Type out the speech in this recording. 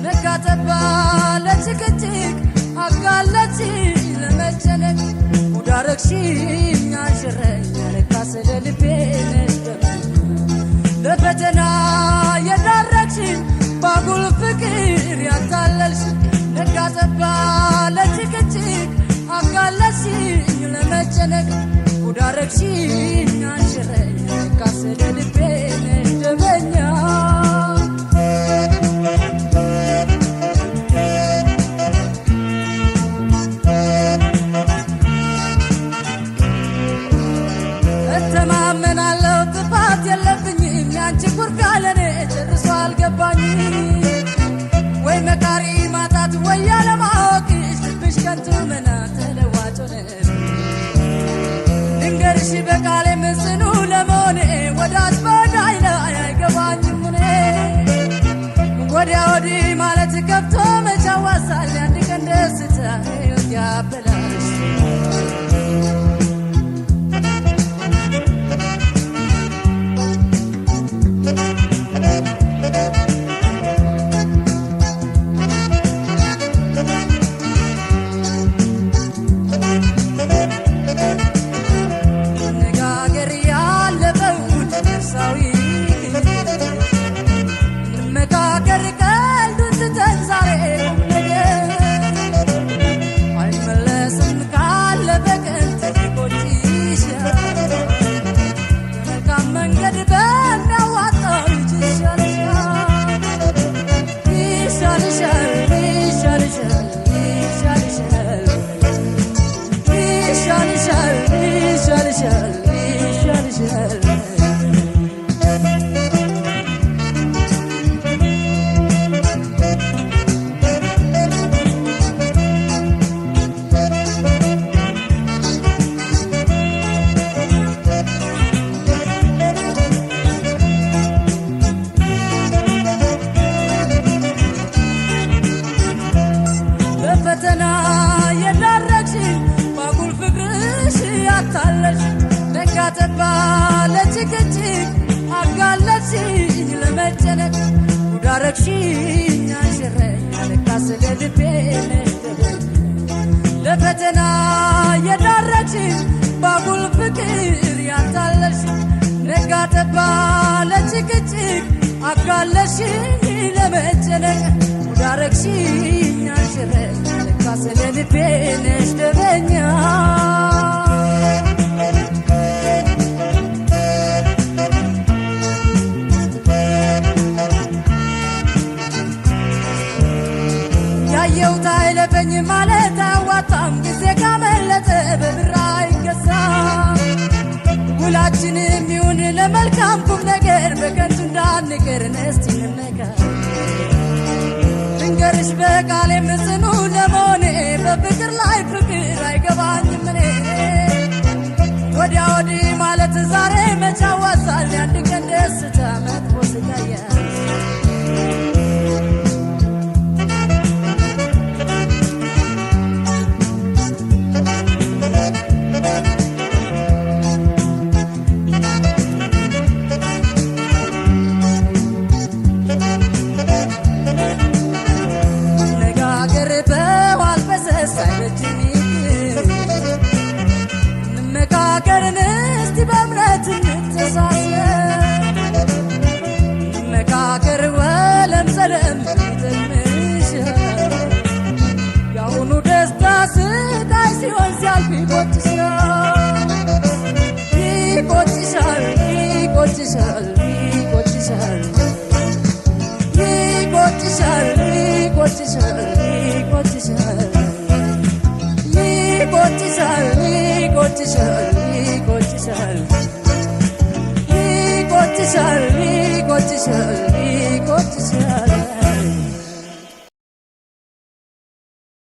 ነጋጠባ ለጭቅጭቅ አጋለች ለመጨነቅ ሙዳረክሽኝ አንሽረኝ ለካስ ለልቤ ነሽ ለፈተና የዳረግሽኝ ባጉል ፍቅር ያታለልሽ ነጋጠባ ለጭቅጭቅ አጋለች ለመጨነቅ ሙዳረክሽኝ አንሽረኝ ለካስ ለልቤ ነሽ ደመኛ እተማመናለሁ ጥፋት የለብኝም ያንቺ ኩርካለኔ ጨርሶ አልገባኝም ወይ መካሪ ማጣት ወይ ያለማወቅሽ ልብሽ ከንቱ መና ተለዋጭ ሆነ ድንገርሽ በቃሌ ጽኑ ለመሆኔ ወዳጅ በዳይ ላይ አይገባኝም እኔ ወዲያ ወዲህ ማለት ከብቶ መቻዋሳል አንድ ቀን ደስታ ሕይወት ያበላሽ ፈተና የዳረግሽኝ ባጉል ፍቅርሽ ያታለልሽ ነጋጠባ ለጭቅጭቅ አጋለጥሽኝ ለመጨነቅ ሙዳረክሽኝ አንሽረኝ ለካስ ለልቤ ነሽ ለፈተና የዳረግሽኝ ባጉል ፍቅር ያታለልሽ ነጋጠባ ለጭቅጭቅ አጋለጥሽኝ ለመጨነቅ ሙዳረክሽኝ አንሽረኝ ለካስ ለልቤ ነሽ ደበኛ ያየሁት አይለፈኝ ማለት አዋጣም ጊዜ ካመለጠ በብር አይገዛም ውላችንም ይሁን ለመልካም ቁም ነገር በከንቱ እንዳንቀር እስቲ እንነጋገር ድንገርሽ በቃሌ ጽኑ ለመሆኔ በፍቅር ላይ ፍቅር አይገባኝም እኔ ወዲያ ወዲህ ማለት ዛሬ መቻዋሳል አንድ ቀን ደስታ መጥፎ ስጋያ እንመካከርን እስቲ በእምነት እንተሳሰብ እንመካከር ወለም ዘለም ትንሽ ያሁኑ ደስታ ስቃይ ሲሆን ሲያልፍ ይቆጭሻል ይቆጭሻል ይቆጭሻል ይቆጭሻል ይቆጭሻል ይቆጭሻል ይቆጭሻል ይቆጭሻል ይቆጭሻል ይቆጭሻል ይቆጭሻል ይቆጭሻል